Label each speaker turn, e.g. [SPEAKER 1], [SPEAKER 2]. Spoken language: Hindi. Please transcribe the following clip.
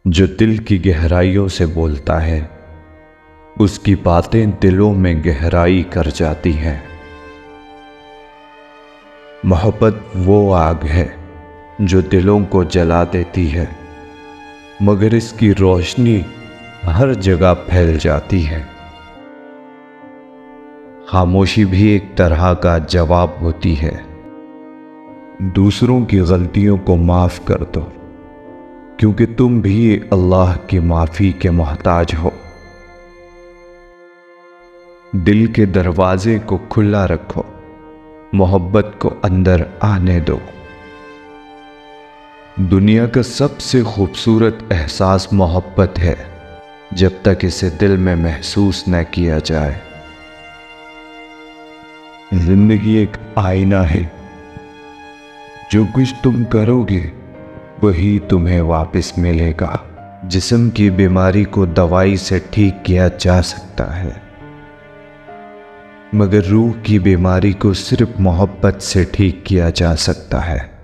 [SPEAKER 1] जो दिल की गहराइयों से बोलता है, उसकी बातें दिलों में गहराई कर जाती हैं। मोहब्बत वो आग है जो दिलों को जला देती है, मगर इसकी रोशनी हर जगह फैल जाती है। खामोशी भी एक तरह का जवाब होती है। दूसरों की गलतियों को माफ कर दो, क्योंकि तुम भी अल्लाह की माफी के मोहताज हो। दिल के दरवाजे को खुला रखो, मोहब्बत को अंदर आने दो। दुनिया का सबसे खूबसूरत एहसास मोहब्बत है, जब तक इसे दिल में महसूस न किया जाए। जिंदगी एक आईना है, जो कुछ तुम करोगे वही तुम्हें वापस मिलेगा। जिस्म की बीमारी को दवाई से ठीक किया जा सकता है, मगर रूह की बीमारी को सिर्फ मोहब्बत से ठीक किया जा सकता है।